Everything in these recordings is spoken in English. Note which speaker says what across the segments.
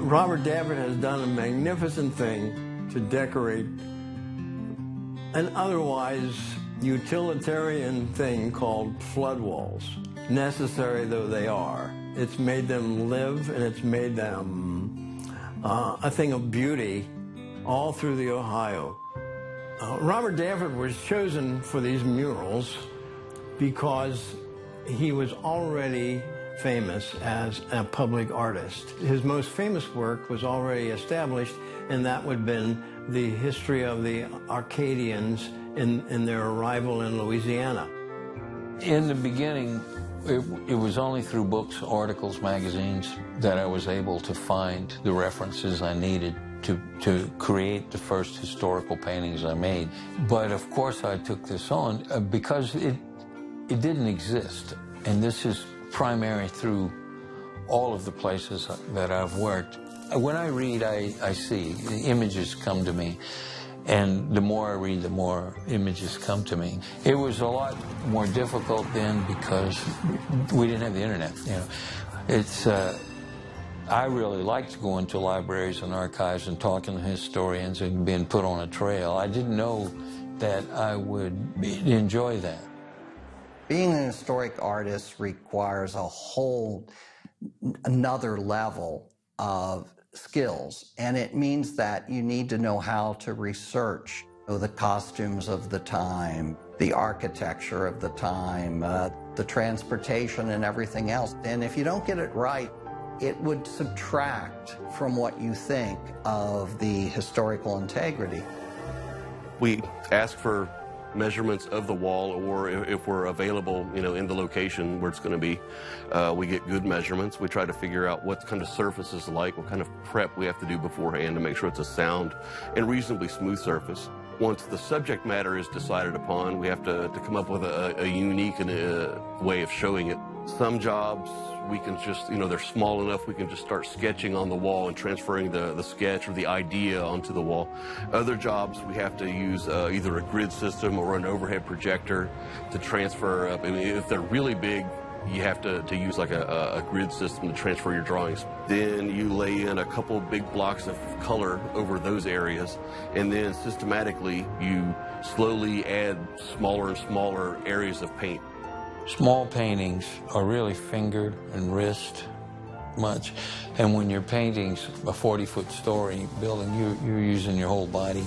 Speaker 1: Robert Dafford has done a magnificent thing to decorate an otherwise utilitarian thing called flood walls. Necessary though they are, it's made them live, and it's made them a thing of beauty all through the Ohio. Robert Dafford was chosen for these murals because he was already famous as a public artist. His most famous work was already established, and that would have been the history of the Arcadians in their arrival in Louisiana.
Speaker 2: In the beginning, it was only through books, articles, magazines that I was able to find the references I needed to create the first historical paintings I made. But of course I took this on because it didn't exist. And this is primary through all of the places that I've worked. When I read, I see. The images come to me. And the more I read, the more images come to me. It was a lot more difficult then because we didn't have the internet. You know, it's I really liked going to libraries and archives and talking to historians and being put on a trail. I didn't know that I would enjoy that.
Speaker 3: Being an historic artist requires a whole another level of skills, and it means that you need to know how to research the costumes of the time, the architecture of the time, the transportation and everything else. And if you don't get it right, it would subtract from what you think of the historical integrity.
Speaker 4: We ask for measurements of the wall, or if we're available, you know, in the location where it's going to be, we get good measurements. We try to figure out what kind of surface is like, what kind of prep we have to do beforehand to make sure it's a sound and reasonably smooth surface. Once the subject matter is decided upon, we have to come up with a unique way of showing it. Some jobs we can just, you know, they're small enough we can just start sketching on the wall and transferring the sketch or the idea onto the wall. Other jobs we have to use either a grid system or an overhead projector to transfer up. I mean, if they're really big, you have to use like a grid system to transfer your drawings. Then you lay in a couple big blocks of color over those areas, and then systematically you slowly add smaller and smaller areas of paint.
Speaker 2: Small paintings are really finger and wrist much, and when you're painting a 40-foot story building, you're using your whole body.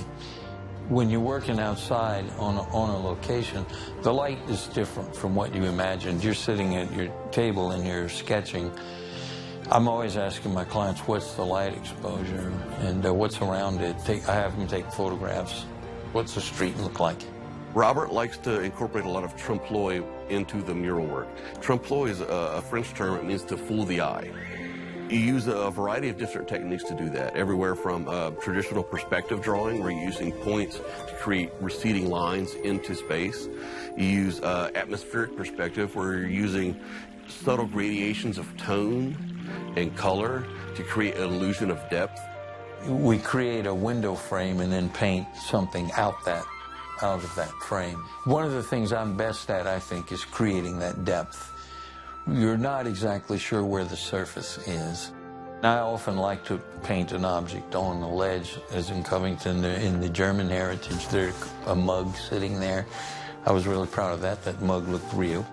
Speaker 2: When you're working outside on a location, the light is different from what you imagined. You're sitting at your table and you're sketching. I'm always asking my clients, what's the light exposure and what's around it? I have them take photographs. What's the street look like?
Speaker 4: Robert likes to incorporate a lot of trompe-l'oeil into the mural work. Trompe-l'oeil is a French term. It means to fool the eye. You use a variety of different techniques to do that, everywhere from traditional perspective drawing, where you're using points to create receding lines into space. You use atmospheric perspective, where you're using subtle gradations of tone and color to create an illusion of depth.
Speaker 2: We create a window frame and then paint something out of that frame. One of the things I'm best at, I think, is creating that depth. You're not exactly sure where the surface is. I often like to paint an object on the ledge, as in Covington, in the German heritage, there's a mug sitting there. I was really proud of that. That mug looked real.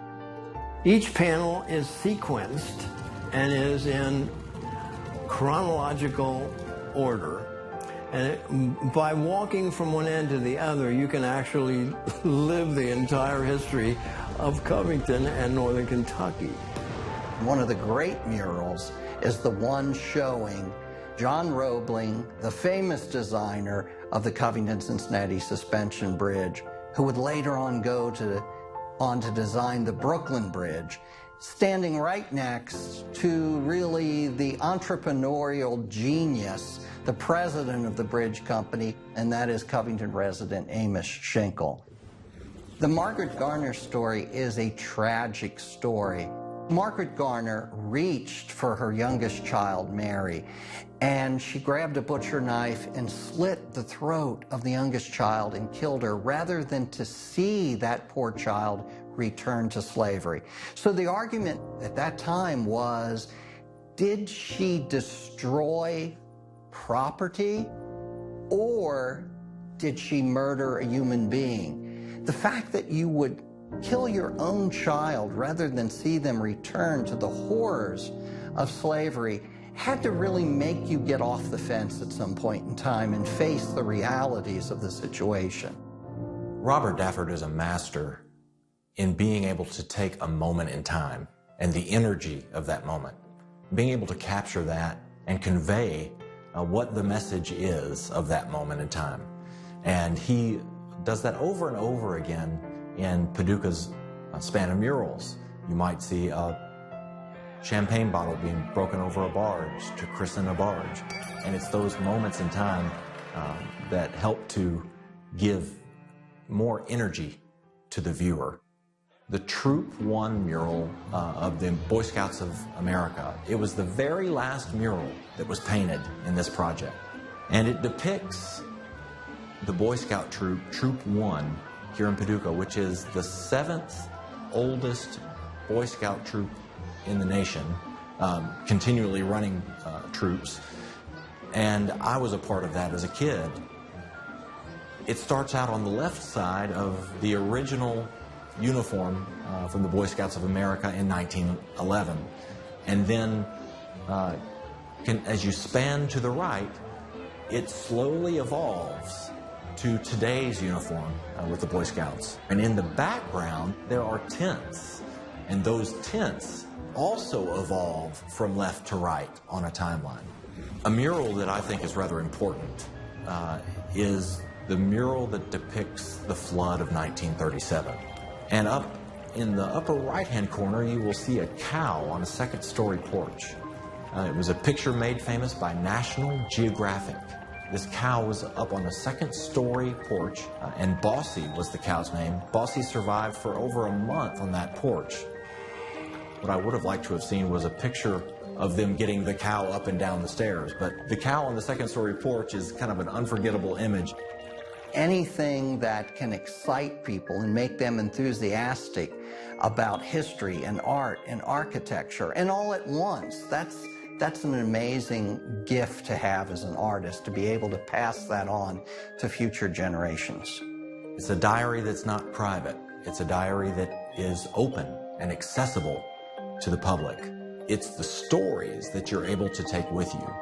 Speaker 1: Each panel is sequenced and is in chronological order. And by walking from one end to the other, you can actually live the entire history of Covington and northern Kentucky.
Speaker 3: One of the great murals is the one showing John Roebling, the famous designer of the Covington-Cincinnati Suspension Bridge, who would later on go on to design the Brooklyn Bridge, standing right next to really the entrepreneurial genius, the president of the bridge company, and that is Covington resident Amos Schenkel. The Margaret Garner story is a tragic story. Margaret Garner reached for her youngest child, Mary, and she grabbed a butcher knife and slit the throat of the youngest child and killed her, rather than to see that poor child return to slavery. So the argument at that time was, Did she destroy property, or did she murder a human being? The fact that you would kill your own child rather than see them return to the horrors of slavery had to really make you get off the fence at some point in time and face the realities of the situation.
Speaker 5: Robert Dafford is a master in being able to take a moment in time and the energy of that moment, being able to capture that and convey what the message is of that moment in time. And he does that over and over again in Paducah's span of murals. You might see a champagne bottle being broken over a barge to christen a barge. And it's those moments in time that help to give more energy to the viewer. The Troop 1 mural of the Boy Scouts of America, it was the very last mural that was painted in this project. And it depicts the Boy Scout troop, Troop 1, here in Paducah, which is the 7th oldest Boy Scout troop in the nation, continually running troops. And I was a part of that as a kid. It starts out on the left side of the original uniform from the Boy Scouts of America in 1911. And then as you span to the right, it slowly evolves to today's uniform with the Boy Scouts. And in the background, there are tents. And those tents also evolve from left to right on a timeline. A mural that I think is rather important is the mural that depicts the flood of 1937. And up in the upper right-hand corner, you will see a cow on a second-story porch. It was a picture made famous by National Geographic. This cow was up on a second-story porch, and Bossy was the cow's name. Bossy survived for over a month on that porch. What I would have liked to have seen was a picture of them getting the cow up and down the stairs, but the cow on the second-story porch is kind of an unforgettable image.
Speaker 3: Anything that can excite people and make them enthusiastic about history and art and architecture, and all at once, that's an amazing gift to have as an artist, to be able to pass that on to future generations.
Speaker 5: It's a diary that's not private. It's a diary that is open and accessible to the public. It's the stories that you're able to take with you.